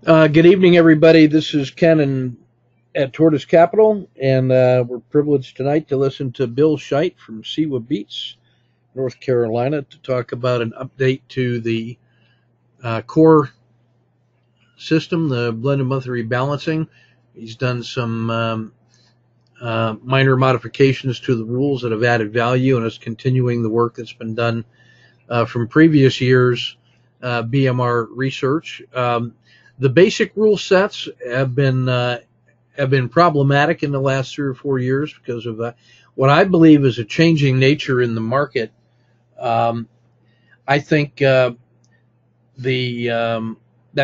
Good evening, everybody. This is Ken at Tortoise Capital, and we're privileged tonight to listen to Bill Scheit from Sewa Beats, North Carolina, to talk about an update to the core system, the blended monthly rebalancing. He's done some minor modifications to the rules that have added value and is continuing the work that's been done from previous years' BMR research. The basic rule sets have been problematic in the last 3 or 4 years because of what I believe is a changing nature in the market. I think that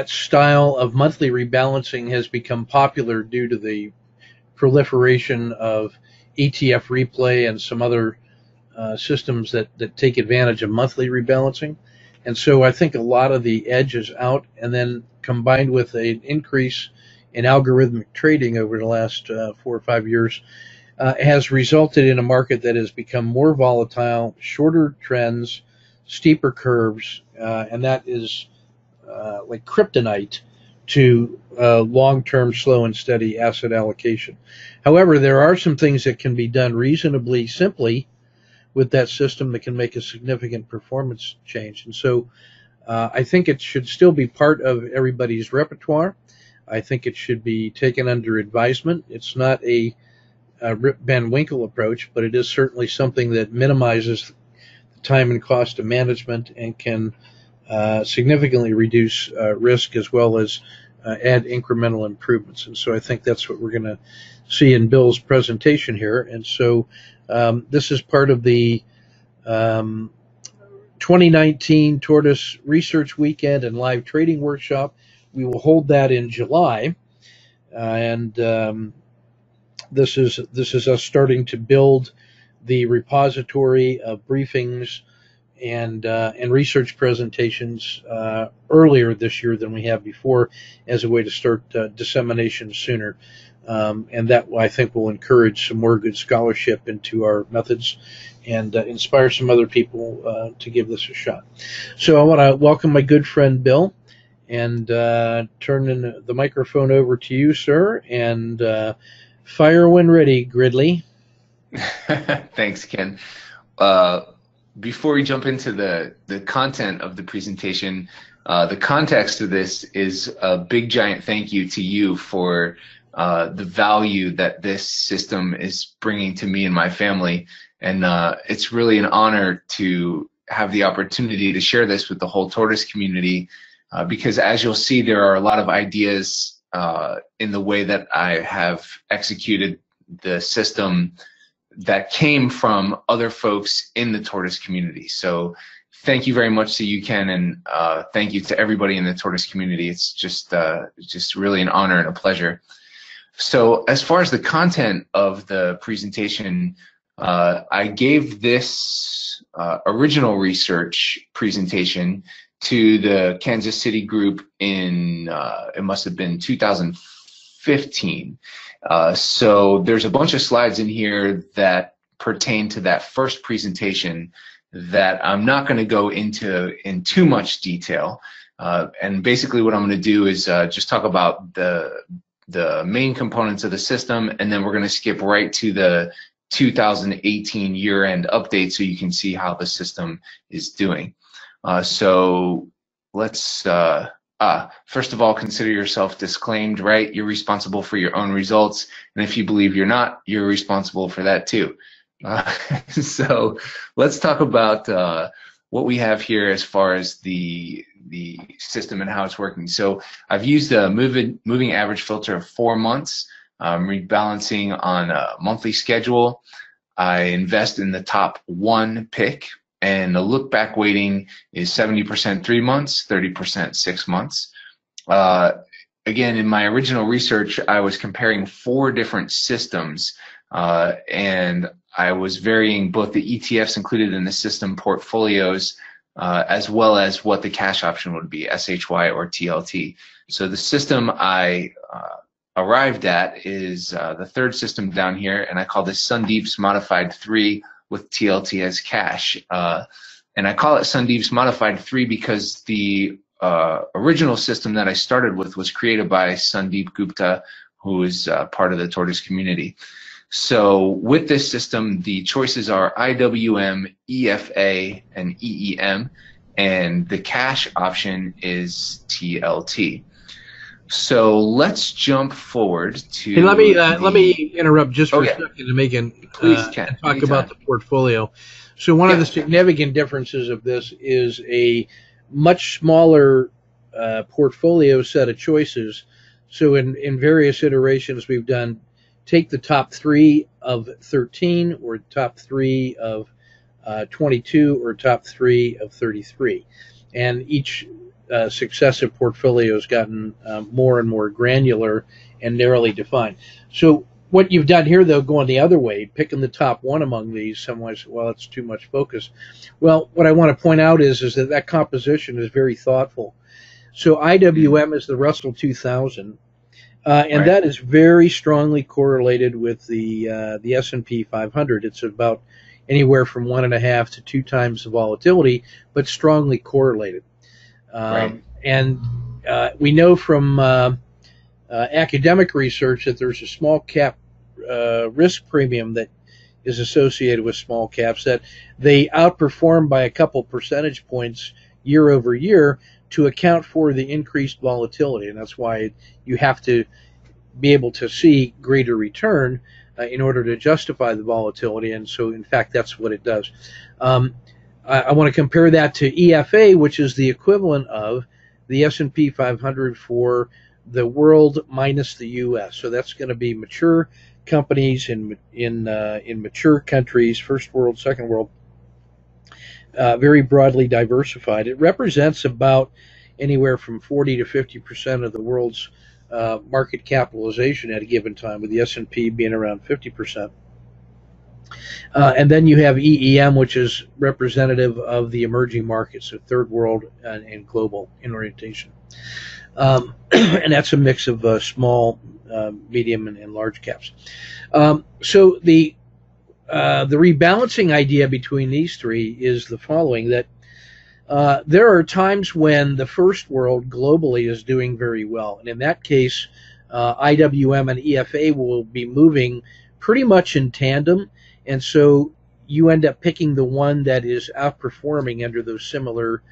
style of monthly rebalancing has become popular due to the proliferation of ETF replay and some other systems that take advantage of monthly rebalancing. And so I think a lot of the edge is out, and then combined with an increase in algorithmic trading over the last 4 or 5 years has resulted in a market that has become more volatile, shorter trends, steeper curves, and that is like kryptonite to long-term slow and steady asset allocation. However, there are some things that can be done reasonably simply with that system that can make a significant performance change. And so I think it should still be part of everybody's repertoire. I think it should be taken under advisement. It's not a Rip Van Winkle approach, but it is certainly something that minimizes the time and cost of management and can significantly reduce risk as well as add incremental improvements. And so I think that's what we're going to see in Bill's presentation here. And so this is part of the 2019 Tortoise Research Weekend and Live Trading Workshop. We will hold that in July, and this is us starting to build the repository of briefings and research presentations earlier this year than we have before, as a way to start dissemination sooner. And that, I think, will encourage some more good scholarship into our methods and inspire some other people to give this a shot. So I want to welcome my good friend Bill and turn the microphone over to you, sir, and fire when ready, Gridley. Thanks, Ken. Before we jump into the content of the presentation, the context of this is a big giant thank you to you for the value that this system is bringing to me and my family. And it's really an honor to have the opportunity to share this with the whole Tortoise community, because as you'll see, there are a lot of ideas in the way that I have executed the system that came from other folks in the Tortoise community. So thank you very much to you, Ken, and thank you to everybody in the Tortoise community. It's just really an honor and a pleasure. So as far as the content of the presentation, I gave this original research presentation to the Kansas City group in, it must have been 2015. So there's a bunch of slides in here that pertain to that first presentation that I'm not going to go into in too much detail. And basically what I'm going to do is just talk about the main components of the system, and then we're going to skip right to the 2018 year-end update so you can see how the system is doing. So let's first of all, consider yourself disclaimed, right? You're responsible for your own results, and if you believe you're not, you're responsible for that too. So let's talk about what we have here as far as the system and how it's working. So I've used a moving average filter of 4 months, rebalancing on a monthly schedule. I invest in the top one pick, and the look back weighting is 70% 3 months, 30% 6 months. Again, in my original research, I was comparing 4 different systems, and I was varying both the ETFs included in the system portfolios as well as what the cash option would be, SHY or TLT. So the system I arrived at is the third system down here, and I call this Sundeep's Modified 3 with TLT as cash. And I call it Sundeep's Modified 3 because the original system that I started with was created by Sandeep Gupta, who is part of the tortoise community. So with this system, the choices are IWM, EFA, and EEM, and the cash option is TLT. So let's jump forward to. Hey, let me interrupt just for a second to make and talk about the portfolio. So one of the significant differences of this is a much smaller portfolio set of choices. So in various iterations we've done, take the top 3 of 13 or top 3 of 22 or top 3 of 33. And each successive portfolio has gotten more and more granular and narrowly defined. So what you've done here, though, going the other way, picking the top one among these, someone says, well, it's too much focus. Well, what I want to point out is that composition is very thoughtful. So IWM is the Russell 2000, and that is very strongly correlated with the S&P 500. It's about anywhere from 1.5 to 2 times the volatility, but strongly correlated. And we know from academic research that there's a small cap risk premium that is associated with small caps, that they outperform by a couple percentage points year over year to account for the increased volatility. And that's why you have to be able to see greater return in order to justify the volatility. And so, in fact, that's what it does. I want to compare that to EFA, which is the equivalent of the S&P 500 for the world minus the U.S. So that's going to be mature companies in mature countries, first world, second world, very broadly diversified. It represents about anywhere from 40 to 50% of the world's market capitalization at a given time, with the S&P being around 50%. And then you have EEM, which is representative of the emerging markets, so third world and global in orientation. And that's a mix of small, medium, and large caps. So the rebalancing idea between these three is the following, that there are times when the first world globally is doing very well. And in that case, IWM and EFA will be moving pretty much in tandem. And so you end up picking the one that is outperforming under those similar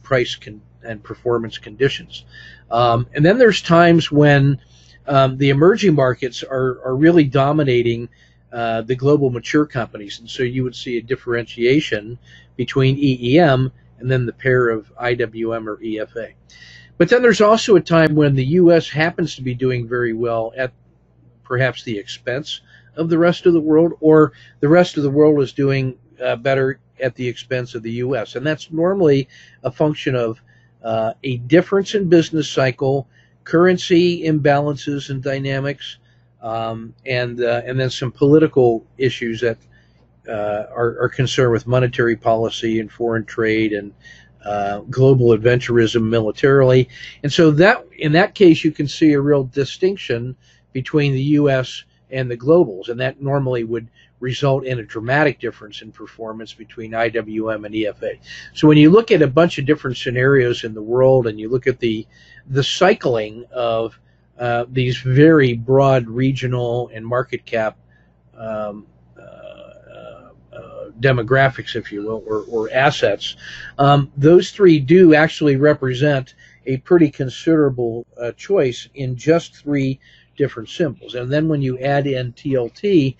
price and performance conditions. And then there's times when the emerging markets are really dominating the global mature companies. And so you would see a differentiation between EEM and then the pair of IWM or EFA. But then there's also a time when the U.S. happens to be doing very well at perhaps the expense of the rest of the world, or the rest of the world is doing better at the expense of the U.S. And that's normally a function of a difference in business cycle, currency imbalances and dynamics, and then some political issues that are concerned with monetary policy and foreign trade and global adventurism militarily. And so that in that case, you can see a real distinction between the U.S. and the globals, and that normally would result in a dramatic difference in performance between IWM and EFA. So when you look at a bunch of different scenarios in the world, and you look at the cycling of these very broad regional and market cap demographics, if you will, or assets, those three do actually represent a pretty considerable choice in just 3 different symbols. And then when you add in TLT,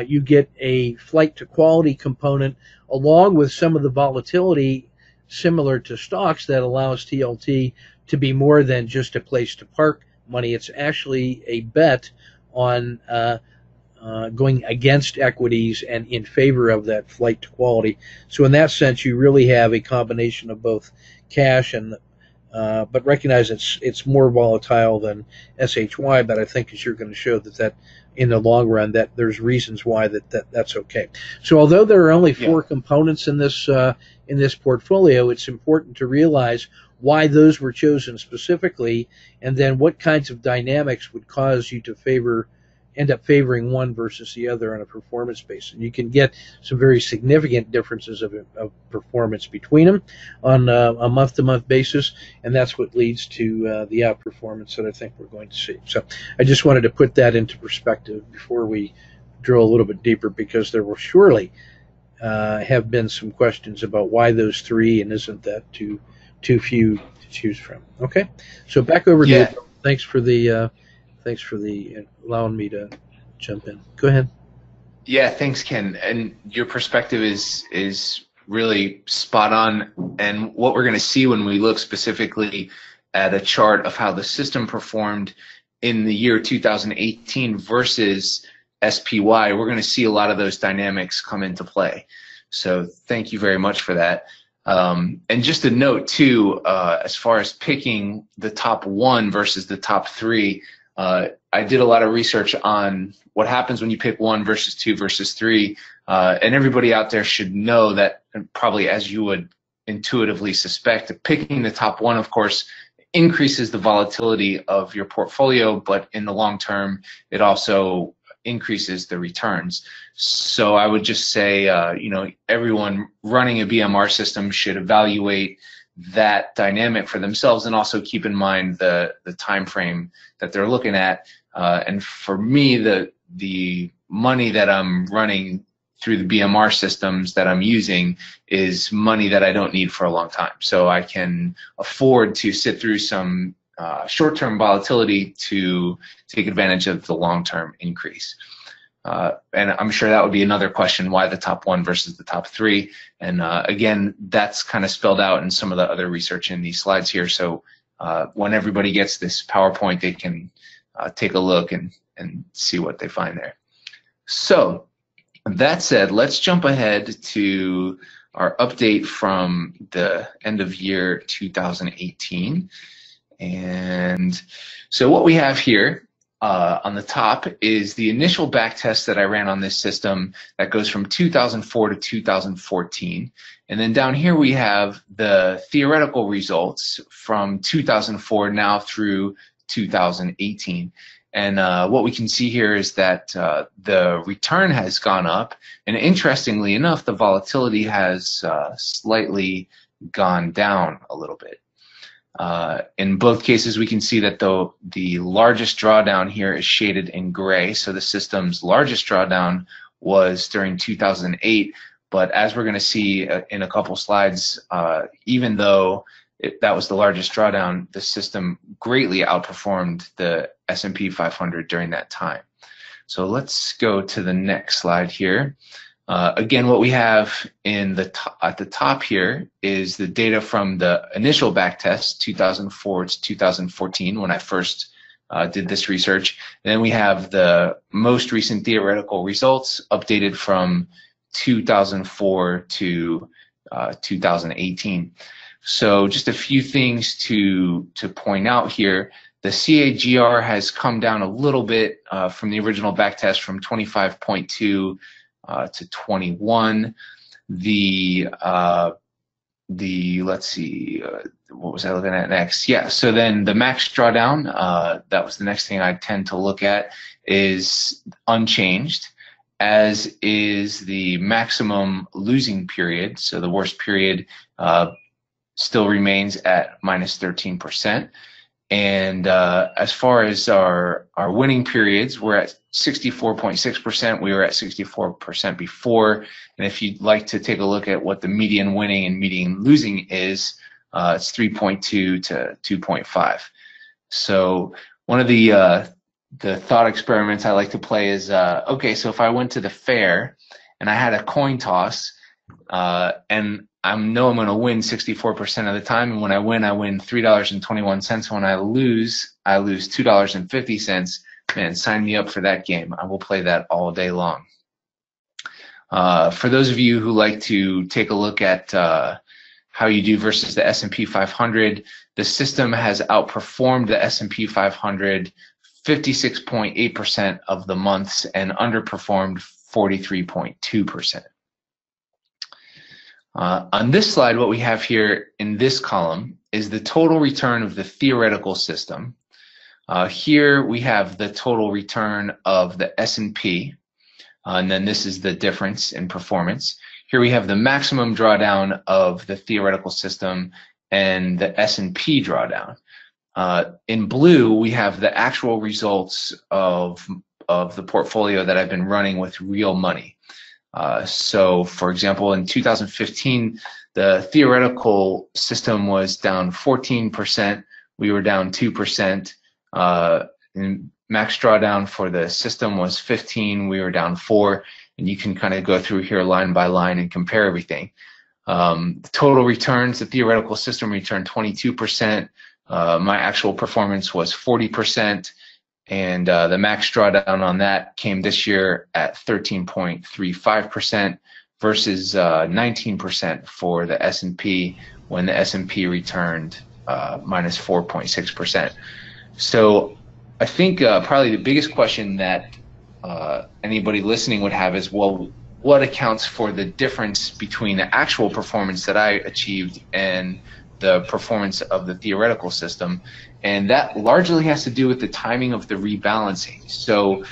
you get a flight to quality component along with some of the volatility similar to stocks that allows TLT to be more than just a place to park money. It's actually a bet on going against equities and in favor of that flight to quality. So in that sense, you really have a combination of both cash and but recognize it's more volatile than SHY. But I think as you're going to show that in the long run, that there's reasons why that's okay. So although there are only 4 components in this portfolio, it's important to realize why those were chosen specifically, and then what kinds of dynamics would cause you to favor end up favoring one versus the other on a performance basis. And you can get some very significant differences of performance between them on a month-to-month basis, and that's what leads to the outperformance that I think we're going to see. So I just wanted to put that into perspective before we drill a little bit deeper, because there will surely have been some questions about why those three, and isn't that too few to choose from. Okay, so back over to you. Thanks for the allowing me to jump in. Go ahead. Yeah, thanks, Ken. And your perspective is really spot on. And what we're going to see when we look specifically at a chart of how the system performed in the year 2018 versus SPY, we're going to see a lot of those dynamics come into play. So thank you very much for that. And just a note too, as far as picking the top one versus the top three, I did a lot of research on what happens when you pick one versus two versus three, and everybody out there should know that, probably as you would intuitively suspect, picking the top one, of course, increases the volatility of your portfolio, but in the long term, it also increases the returns. So I would just say, you know, everyone running a BMR system should evaluate that dynamic for themselves, and also keep in mind the time frame that they're looking at. And for me, the money that I'm running through the BMR systems that I'm using is money that I don't need for a long time. So I can afford to sit through some short-term volatility to take advantage of the long-term increase. And I'm sure that would be another question, why the top one versus the top three. And again, that's kind of spelled out in some of the other research in these slides here. So when everybody gets this PowerPoint, they can take a look and see what they find there. So that said, let's jump ahead to our update from the end of year 2018. And so what we have here on the top is the initial back test that I ran on this system that goes from 2004 to 2014. And then down here we have the theoretical results from 2004 now through 2018. And what we can see here is that the return has gone up, and interestingly enough, the volatility has slightly gone down a little bit. In both cases, we can see that the largest drawdown here is shaded in gray. So the system's largest drawdown was during 2008. But as we're going to see in a couple slides, even though that was the largest drawdown, the system greatly outperformed the S&P 500 during that time. So let's go to the next slide here. Again, what we have at the top here is the data from the initial back test, 2004 to 2014, when I first did this research. And then we have the most recent theoretical results updated from 2004 to 2018. So just a few things to point out here. The CAGR has come down a little bit from the original back test, from 25.2 to 21. Let's see, what was I looking at next? Yeah, so then the max drawdown, that was the next thing I tend to look at, is unchanged, as is the maximum losing period. So the worst period still remains at minus 13%. And as far as our winning periods, we're at 64.6%. We were at 64% before. And if you'd like to take a look at what the median winning and median losing is, it's 3.2 to 2.5. So one of the thought experiments I like to play is, okay, so if I went to the fair and I had a coin toss, and I know I'm going to win 64% of the time, and when I win $3.21. When I lose $2.50. Man, sign me up for that game. I will play that all day long. For those of you who like to take a look at how you do versus the S&P 500, the system has outperformed the S&P 500 56.8% of the months and underperformed 43.2%. On this slide, what we have here in this column is the total return of the theoretical system Here we have the total return of the S&P, and then this is the difference in performance. Here we have the maximum drawdown of the theoretical system and the S&P drawdown. In blue, we have the actual results of the portfolio that I've been running with real money. So, for example, in 2015, the theoretical system was down 14%. We were down 2%. And max drawdown for the system was 15. We were down 4. And you can kind of go through here line by line and compare everything. The total returns, the theoretical system returned 22%. My actual performance was 40%. And the max drawdown on that came this year at 13.35% versus 19% for the S&P, when the S&P returned minus 4.6%. So I think probably the biggest question that anybody listening would have is, well, what accounts for the difference between the actual performance that I achieved and the performance of the theoretical system? And that largely has to do with the timing of the rebalancing. So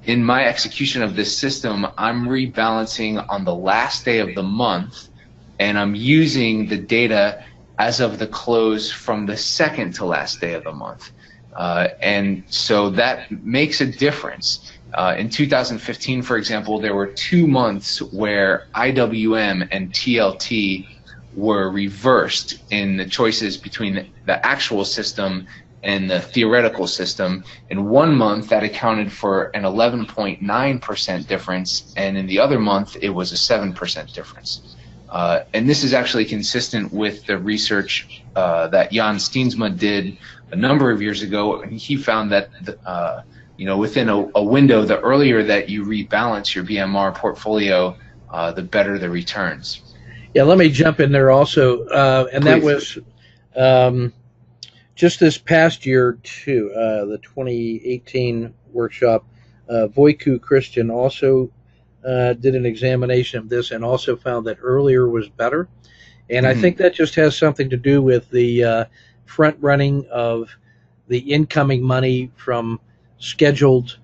in my execution of this system, I'm rebalancing on the last day of the month, and I'm using the data as of the close from the second to last day of the month. And so that makes a difference. In 2015, for example, there were 2 months where IWM and TLT were reversed in the choices between the actual system and the theoretical system. In 1 month, that accounted for an 11.9% difference, and in the other month, it was a 7% difference. And this is actually consistent with the research that Jan Steensma did a number of years ago. He found that within a window, the earlier that you rebalance your BMR portfolio, the better the returns. Yeah, let me jump in there also, and Please. that was just this past year too. The 2018 workshop, Voiku Christian also did an examination of this and also found that earlier was better. And I think that just has something to do with the front running of the incoming money from scheduled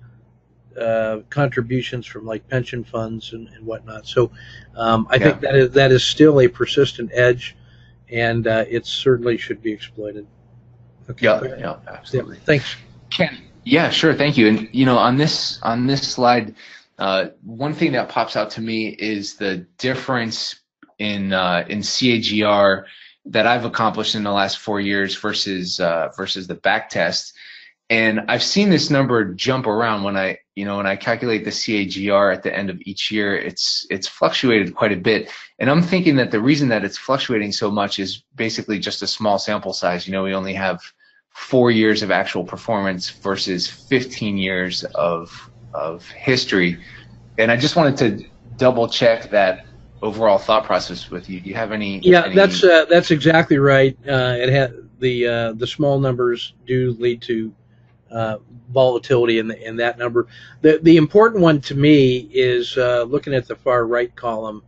contributions from like pension funds and whatnot. So I think that is still a persistent edge, and it certainly should be exploited. Okay. Yeah, absolutely. Yeah, thanks, Ken. Yeah, sure. Thank you. And on this slide, one thing that pops out to me is the difference in CAGR that I've accomplished in the last 4 years versus the back test. And I've seen this number jump around when I calculate the CAGR at the end of each year. It's fluctuated quite a bit, and I'm thinking that the reason that it's fluctuating so much is basically just a small sample size. We only have 4 years of actual performance versus 15 years of history, and I just wanted to double check that overall thought process with you. Do you have any? Yeah, that's exactly right. It had the small numbers do lead to volatility in that number. The important one to me is looking at the far right column,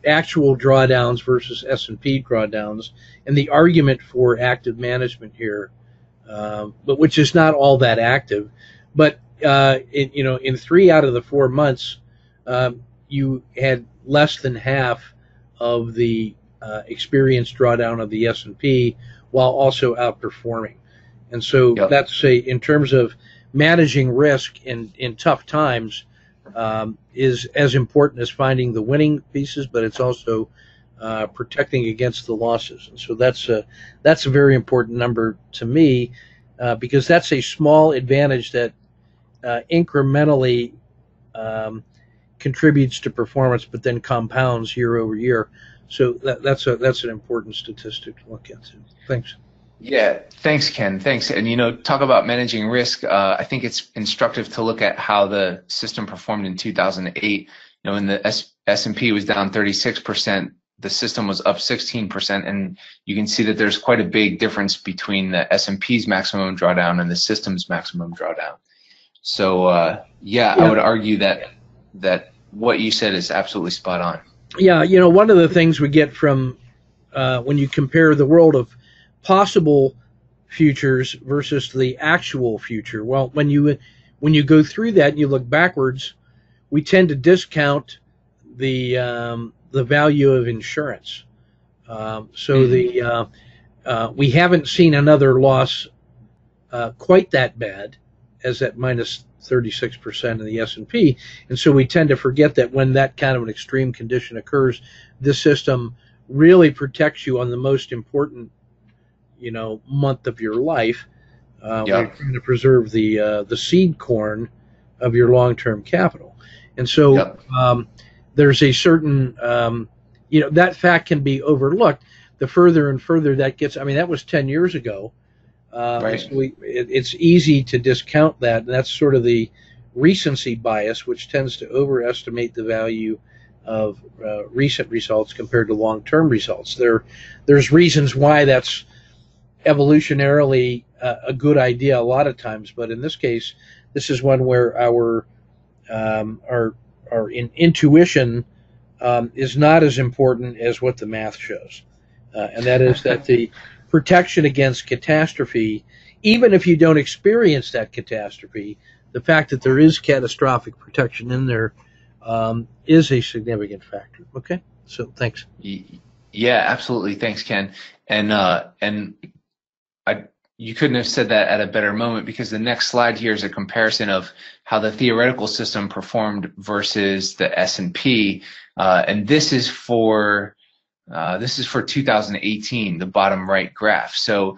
actual drawdowns versus S&P drawdowns, and the argument for active management here, but which is not all that active. But in 3 out of the 4 months, you had less than half of the experienced drawdown of the S&P while also outperforming. And so that's in terms of managing risk in tough times, is as important as finding the winning pieces, but it's also protecting against the losses. And so that's a very important number to me, because that's a small advantage that incrementally contributes to performance, but then compounds year over year. So that's an important statistic to look at. Thanks. Yeah, thanks, Ken. Thanks. And talk about managing risk. I think it's instructive to look at how the system performed in 2008. When the S&P was down 36%, the system was up 16%, and you can see that there's quite a big difference between the S&P's maximum drawdown and the system's maximum drawdown. So I would argue that what you said is absolutely spot on. Yeah, one of the things we get from when you compare the world of possible futures versus the actual future. Well, when you go through that and you look backwards, we tend to discount the value of insurance. We haven't seen another loss quite that bad as that minus 36% in the S&P, and so we tend to forget that when that kind of an extreme condition occurs, this system really protects you on the most important, month of your life. We're trying to preserve the seed corn of your long-term capital, and so there's a certain that fact can be overlooked. The further and further that gets, that was 10 years ago. Right. So it's easy to discount that, and that's sort of the recency bias, which tends to overestimate the value of recent results compared to long-term results. There's reasons why that's evolutionarily a good idea a lot of times, but in this case, this is one where our intuition is not as important as what the math shows, and that is that the protection against catastrophe, even if you don't experience that catastrophe, the fact that there is catastrophic protection in there is a significant factor. Okay, so thanks. Yeah, absolutely. Thanks, Ken. And you couldn't have said that at a better moment, because the next slide here is a comparison of how the theoretical system performed versus the S&P, and this is for 2018, the bottom right graph. So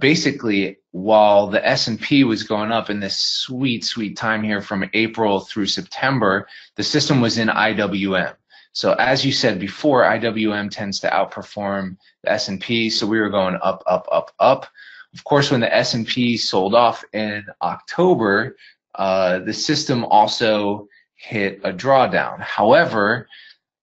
basically, while the S&P was going up in this sweet time here from April through September, the system was in IWM. So as you said before, IWM tends to outperform the S&P, so we were going up, up, up, up. Of course, when the S&P sold off in October, the system also hit a drawdown. However,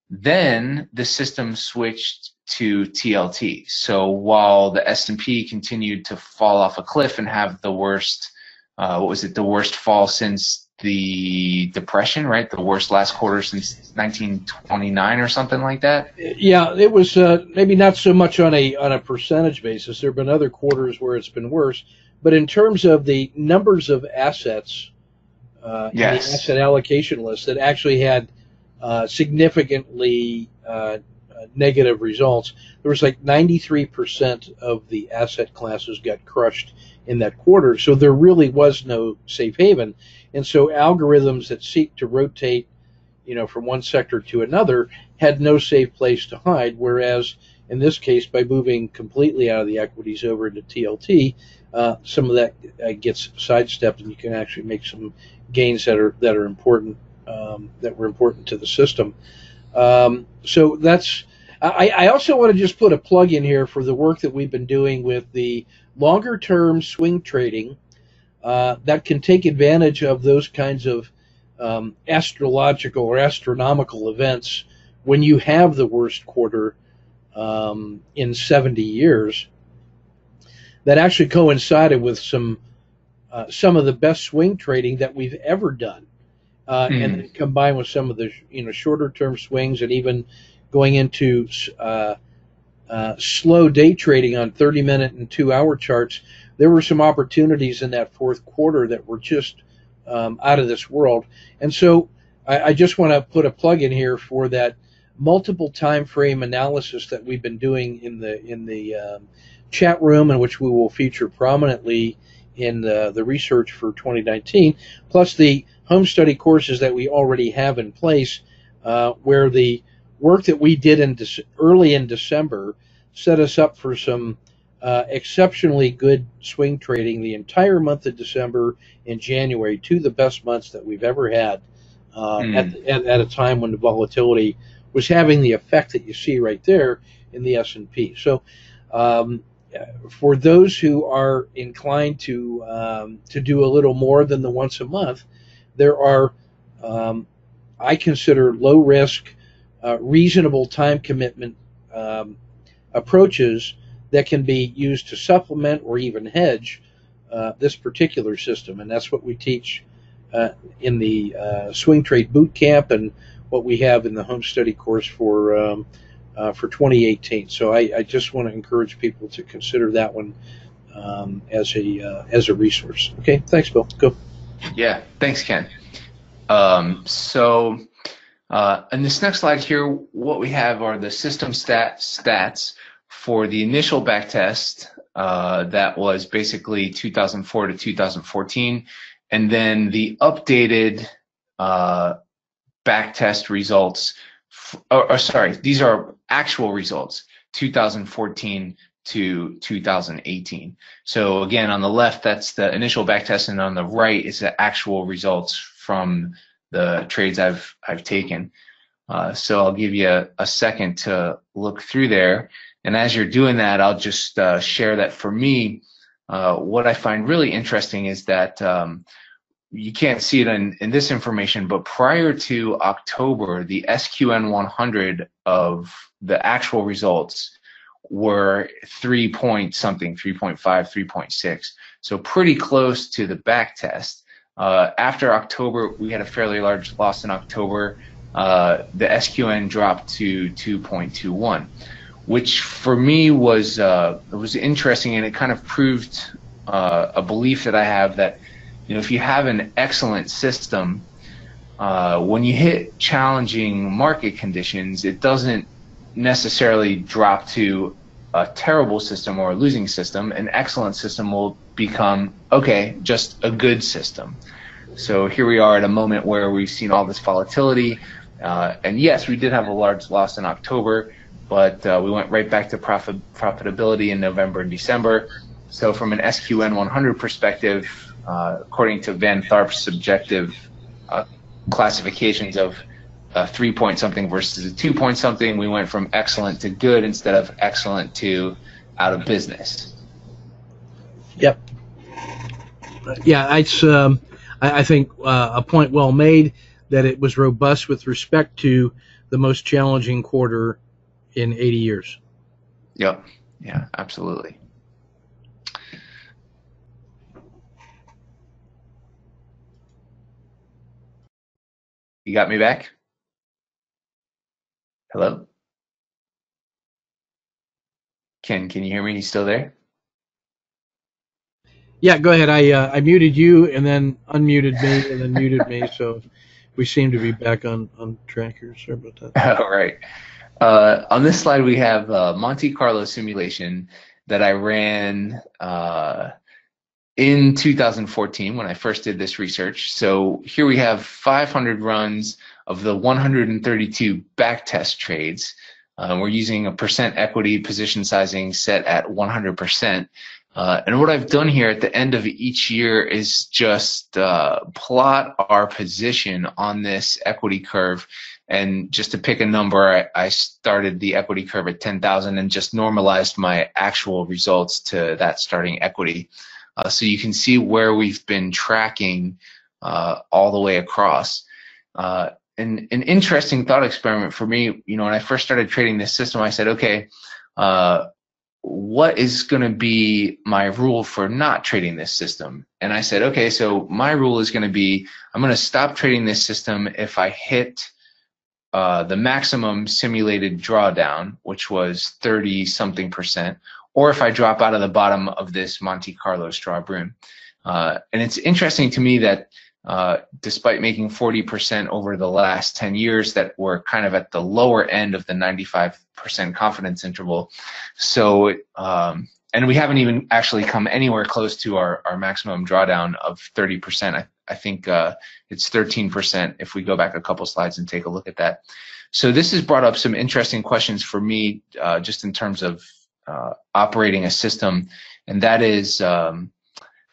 then the system switched to TLT. So while the S&P continued to fall off a cliff and have the worst, the worst fall since the Depression, right? The worst last quarter since 1929 or something like that. Yeah, it was maybe not so much on a percentage basis. There have been other quarters where it's been worse, but in terms of the numbers of assets in the asset allocation list that actually had significantly negative results, there was like 93% of the asset classes got crushed in that quarter. So there really was no safe haven. And so algorithms that seek to rotate, from one sector to another had no safe place to hide. Whereas in this case, by moving completely out of the equities over into TLT, some of that gets sidestepped, and you can actually make some gains that are important, that were important to the system. So that's. I also want to just put a plug in here for the work that we've been doing with the longer-term swing trading that can take advantage of those kinds of astrological or astronomical events when you have the worst quarter in 70 years. That actually coincided with some of the best swing trading that we've ever done, and then combined with some of the shorter-term swings, and even going into slow day trading on 30-minute and 2-hour charts. There were some opportunities in that fourth quarter that were just out of this world. And so I just want to put a plug in here for that multiple time frame analysis that we've been doing in the chat room, and which we will feature prominently in the research for 2019, plus the home study courses that we already have in place, where the work that we did early in December set us up for some exceptionally good swing trading the entire month of December and January, two of the best months that we've ever had at a time when the volatility was having the effect that you see right there in the S&P. So for those who are inclined to do a little more than the once a month, there are, I consider, low risk, reasonable time commitment approaches that can be used to supplement or even hedge this particular system. And that's what we teach in the Swing Trade Boot Camp, and what we have in the home study course for 2018. So I just want to encourage people to consider that one as a resource. Okay, thanks, Bill. Go. Yeah, thanks, Ken. So in this next slide here, what we have are the system stats for the initial backtest that was basically 2004 to 2014, and then the updated backtest results. Sorry, these are actual results, 2014 to 2018. So again, on the left, that's the initial backtest, and on the right is the actual results from the trades I've taken. So I'll give you a second to look through there. And as you're doing that, I'll just share that for me, what I find really interesting is that you can't see it in this information, but prior to October, the SQN 100 of the actual results were 3 point something, 3.5, 3.6. So pretty close to the back test. After October, we had a fairly large loss in October. The SQN dropped to 2.21, which for me was interesting, and it kind of proved a belief that I have that, you know, if you have an excellent system, when you hit challenging market conditions, it doesn't necessarily drop to a terrible system or a losing system. An excellent system will become, okay, just a good system. So here we are at a moment where we've seen all this volatility, and yes, we did have a large loss in October, but we went right back to profitability in November and December. So from an SQN 100 perspective, according to Van Tharp's subjective classifications of 3 point something versus a 2 point something, we went from excellent to good instead of excellent to out of business. Yep. Yeah, it's I think a point well made that it was robust with respect to the most challenging quarter in 80 years. Yep. Yeah, absolutely. You got me back? Hello? Ken, can you hear me? You still there? Yeah, go ahead. I muted you and then unmuted me and then muted me, so we seem to be back on track here. Sorry about that. All right. On this slide, we have a Monte Carlo simulation that I ran in 2014 when I first did this research. So here we have 500 runs of the 132 backtest trades. We're using a percent equity position sizing set at 100%. And what I've done here at the end of each year is just plot our position on this equity curve. And just to pick a number, I started the equity curve at 10,000 and just normalized my actual results to that starting equity. So you can see where we've been tracking all the way across. And an interesting thought experiment for me, you know, when I first started trading this system, I said, okay, what is going to be my rule for not trading this system? And I said, okay, so my rule is going to be, I'm going to stop trading this system if I hit the maximum simulated drawdown, which was 30-something%, or if I drop out of the bottom of this Monte Carlo straw broom. And it's interesting to me that despite making 40% over the last 10 years, that we're kind of at the lower end of the 95% confidence interval. So, and we haven't even actually come anywhere close to our maximum drawdown of 30%. I think it's 13% if we go back a couple slides and take a look at that. So this has brought up some interesting questions for me, just in terms of operating a system, and that is,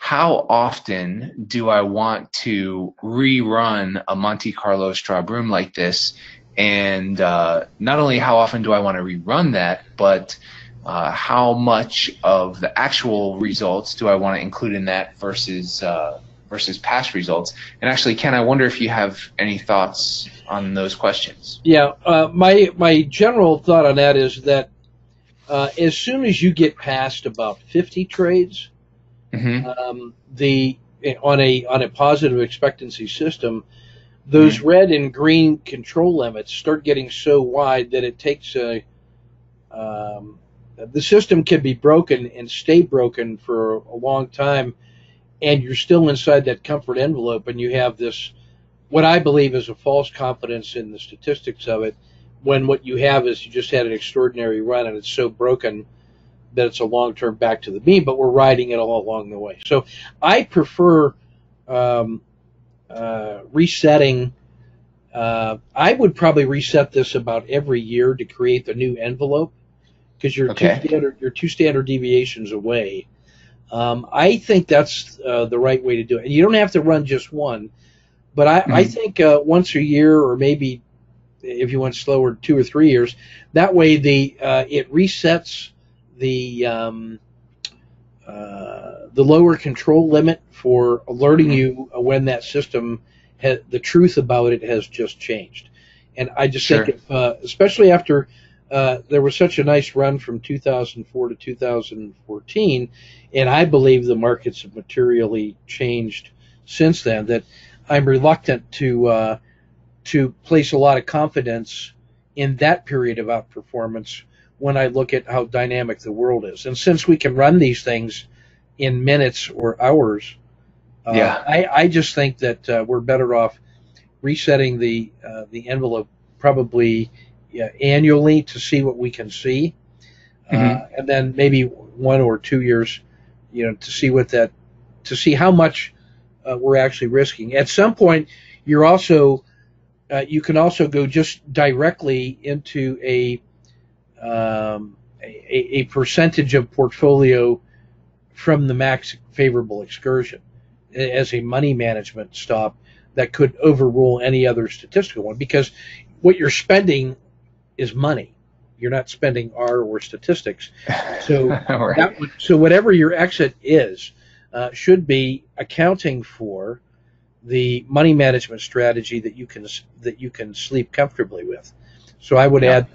how often do I want to rerun a Monte Carlo straw broom like this? And not only how often do I want to rerun that, but how much of the actual results do I want to include in that versus past results? And actually, Ken, I wonder if you have any thoughts on those questions. Yeah, my general thought on that is that as soon as you get past about 50 trades, on a positive expectancy system, those red and green control limits start getting so wide that it takes the system can be broken and stay broken for a long time, and you're still inside that comfort envelope, and you have this, what I believe is a false confidence in the statistics of it, when what you have is you just had an extraordinary run and it's so broken that it's a long-term back to the mean, but we're riding it all along the way. So I prefer resetting. I would probably reset this about every year to create the new envelope, because you're two standard deviations away. I think that's the right way to do it. And you don't have to run just one, but I think once a year, or maybe if you went slower, 2 or 3 years. That way, it resets the lower control limit for alerting you when that system the truth about it has just changed. And I just think, especially after there was such a nice run from 2004 to 2014, and I believe the markets have materially changed since then, that I'm reluctant to place a lot of confidence in that period of outperformance when I look at how dynamic the world is. And since we can run these things in minutes or hours, I just think that we're better off resetting the envelope probably annually to see what we can see, and then maybe 1 or 2 years, to see how much we're actually risking. At some point, you're also you can also go just directly into a percentage of portfolio from the max favorable excursion as a money management stop that could overrule any other statistical one, because what you're spending is money. You're not spending R or statistics. So so whatever your exit is should be accounting for the money management strategy that you can sleep comfortably with. So I would add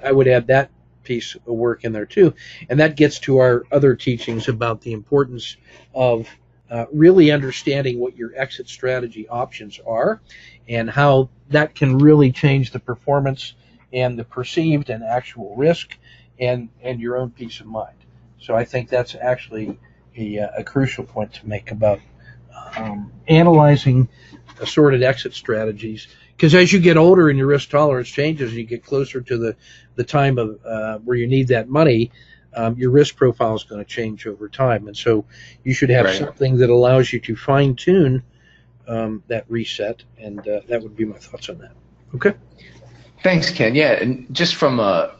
that piece of work in there too, and that gets to our other teachings about the importance of really understanding what your exit strategy options are, and how that can really change the performance and the perceived and actual risk, and your own peace of mind. So I think that's actually a crucial point to make about analyzing assorted exit strategies, because as you get older and your risk tolerance changes and you get closer to the time of where you need that money, your risk profile is going to change over time, and so you should have something that allows you to fine-tune that reset, and that would be my thoughts on that. Okay. Thanks, Ken. Yeah, and just from a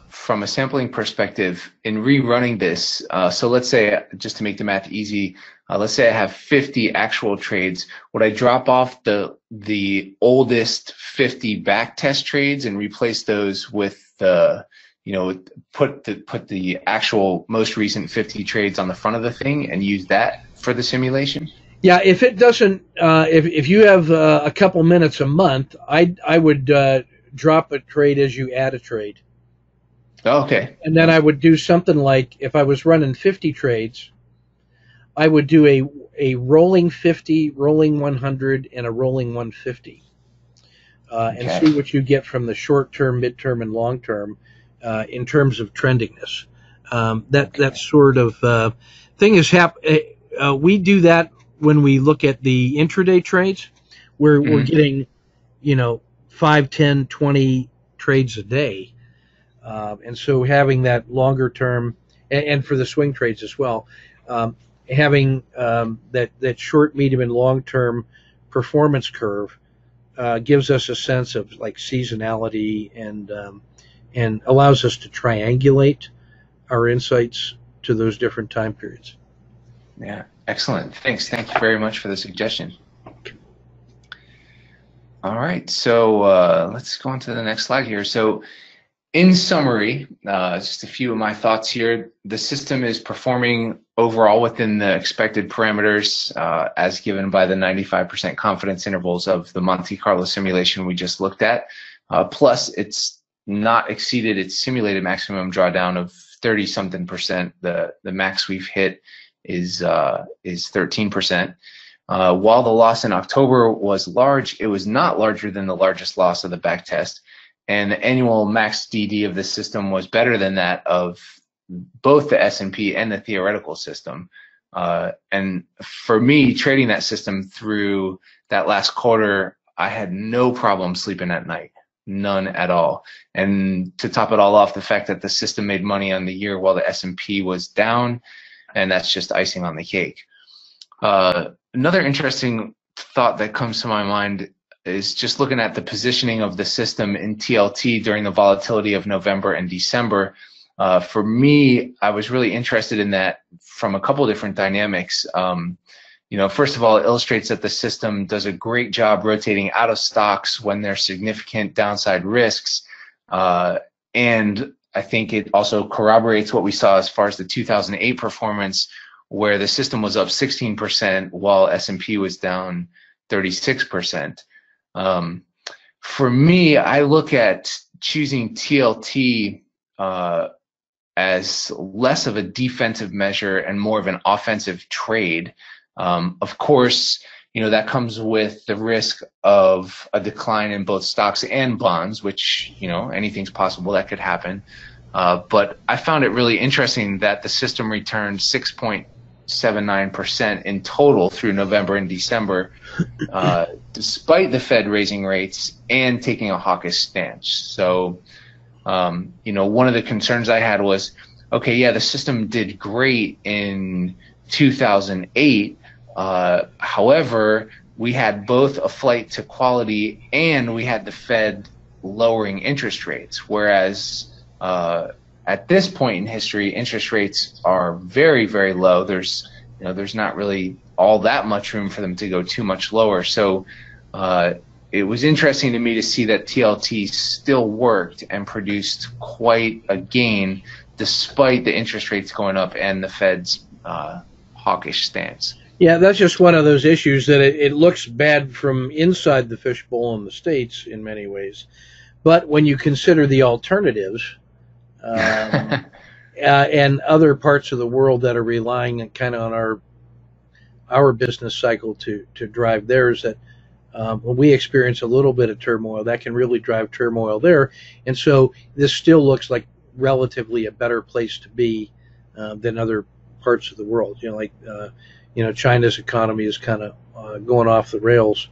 sampling perspective, in rerunning this, so let's say, just to make the math easy, let's say I have 50 actual trades. Would I drop off the oldest 50 back test trades and replace those with put the actual most recent 50 trades on the front of the thing and use that for the simulation? Yeah, if it doesn't, if you have a couple minutes a month, I would drop a trade as you add a trade. Okay. And then I would do something like, if I was running 50 trades, I would do a rolling 50, rolling 100, and a rolling 150, and see what you get from the short term, midterm, and long term in terms of trendiness. That sort of thing is we do that when we look at the intraday trades, where we're getting 5, 10, 20 trades a day. And so having that longer term, and for the swing trades as well, having that short, medium, and long term performance curve gives us a sense of like seasonality, and allows us to triangulate our insights to those different time periods. Yeah, excellent. Thanks. Thank you very much for the suggestion. All right, so let's go on to the next slide here. So in summary, just a few of my thoughts here. The system is performing overall within the expected parameters as given by the 95% confidence intervals of the Monte Carlo simulation we just looked at. Plus, it's not exceeded its simulated maximum drawdown of 30-something%. The max we've hit is 13%. While the loss in October was large, it was not larger than the largest loss of the back test, and the annual max DD of the system was better than that of both the S&P and the theoretical system. And for me, trading that system through that last quarter, I had no problem sleeping at night, none at all. And to top it all off, the fact that the system made money on the year while the S&P was down, and that's just icing on the cake. Another interesting thought that comes to my mind is just looking at the positioning of the system in TLT during the volatility of November and December. For me, I was really interested in that from a couple different dynamics. First of all, it illustrates that the system does a great job rotating out of stocks when there's significant downside risks. And I think it also corroborates what we saw as far as the 2008 performance, where the system was up 16% while S&P was down 36%. For me, I look at choosing TLT as less of a defensive measure and more of an offensive trade. Of course, that comes with the risk of a decline in both stocks and bonds, which, anything's possible that could happen. But I found it really interesting that the system returned 6.79% in total through November and December, despite the Fed raising rates and taking a hawkish stance. So, one of the concerns I had was, okay, yeah, the system did great in 2008. However, we had both a flight to quality and we had the Fed lowering interest rates, whereas at this point in history, interest rates are very, very low. There's not really all that much room for them to go too much lower. So it was interesting to me to see that TLT still worked and produced quite a gain despite the interest rates going up and the Fed's hawkish stance. Yeah, that's just one of those issues that it looks bad from inside the fishbowl in the States in many ways. But when you consider the alternatives, and other parts of the world that are relying kind of on our business cycle to drive theirs, that when we experience a little bit of turmoil, that can really drive turmoil there. And so this still looks like relatively a better place to be than other parts of the world. China's economy is kind of going off the rails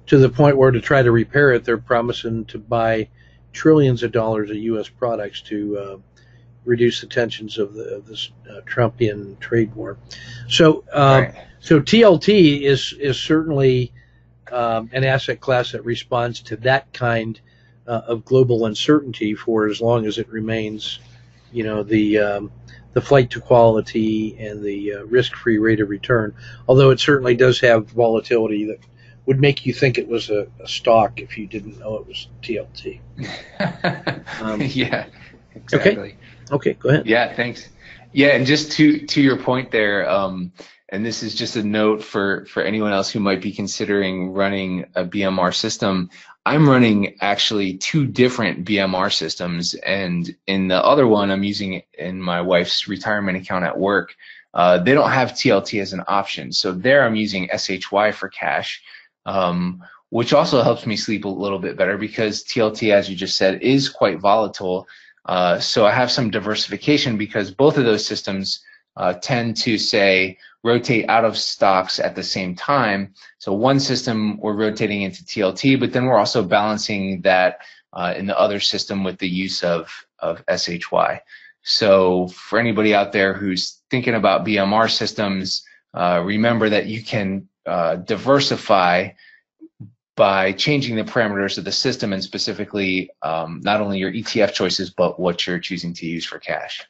to the point where to try to repair it, they're promising to buy trillions of dollars of U.S. products to reduce the tensions of this Trumpian trade war. So, Right. So TLT is certainly an asset class that responds to that kind of global uncertainty for as long as it remains, the flight to quality and the risk-free rate of return. Although it certainly does have volatility that would make you think it was a stock if you didn't know it was TLT. Yeah, exactly. Okay, go ahead. Yeah, thanks. Yeah, and just to your point there, and this is just a note for anyone else who might be considering running a BMR system. I'm running actually two different BMR systems, and in the other one I'm using it in my wife's retirement account at work. They don't have TLT as an option, so there I'm using SHY for cash, which also helps me sleep a little bit better because TLT, as you just said, is quite volatile. So I have some diversification because both of those systems tend to rotate out of stocks at the same time. So one system we're rotating into TLT, but then we're also balancing that in the other system with the use of SHY. So for anybody out there who's thinking about BMR systems, remember that you can diversify by changing the parameters of the system and specifically not only your ETF choices, but what you're choosing to use for cash.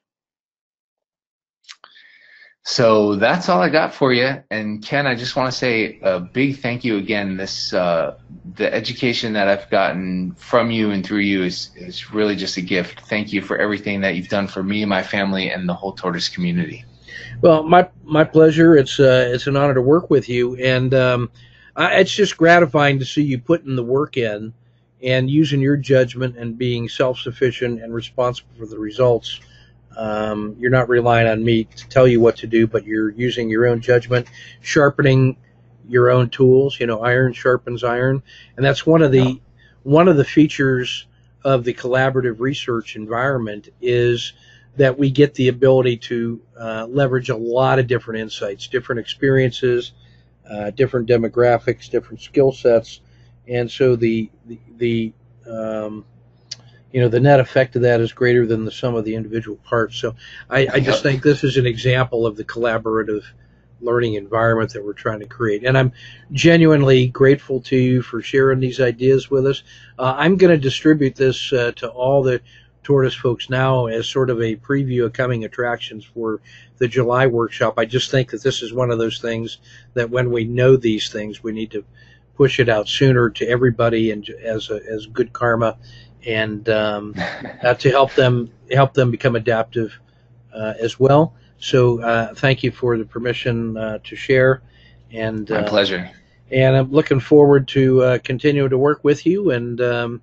So that's all I got for you. And Ken, I just want to say a big thank you again. The education that I've gotten from you and through you is really just a gift. Thank you for everything that you've done for me, my family, and the whole tortoise community. Well, my pleasure. It's an honor to work with you, and it's just gratifying to see you putting the work in and using your judgment and being self-sufficient and responsible for the results. You're not relying on me to tell you what to do, but you're using your own judgment, sharpening your own tools. Iron sharpens iron, and that's one of the features of the collaborative research environment is that we get the ability to leverage a lot of different insights, different experiences, different demographics, different skill sets, and so the the net effect of that is greater than the sum of the individual parts. So I just think this is an example of the collaborative learning environment that we're trying to create. And I'm genuinely grateful to you for sharing these ideas with us. I'm going to distribute this to all the Tortoise folks now as sort of a preview of coming attractions for the July workshop. I just think that this is one of those things that when we know these things, we need to push it out sooner to everybody and as good karma, and to help them become adaptive as well. So thank you for the permission to share. And my pleasure. And I'm looking forward to continue to work with you. And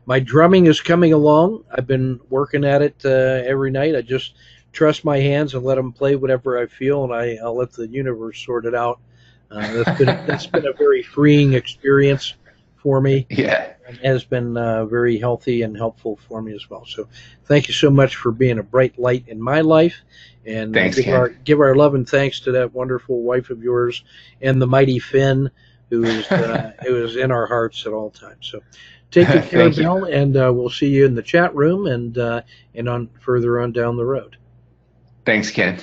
my drumming is coming along. I've been working at it every night. I just trust my hands and let them play whatever I feel, and I'll let the universe sort it out. That's been a very freeing experience for me. Yeah. And has been very healthy and helpful for me as well. So thank you so much for being a bright light in my life. And thanks, give our love and thanks to that wonderful wife of yours and the mighty Finn, who is in our hearts at all times. So take good care, Bill, and we'll see you in the chat room and on further on down the road. Thanks, Ken.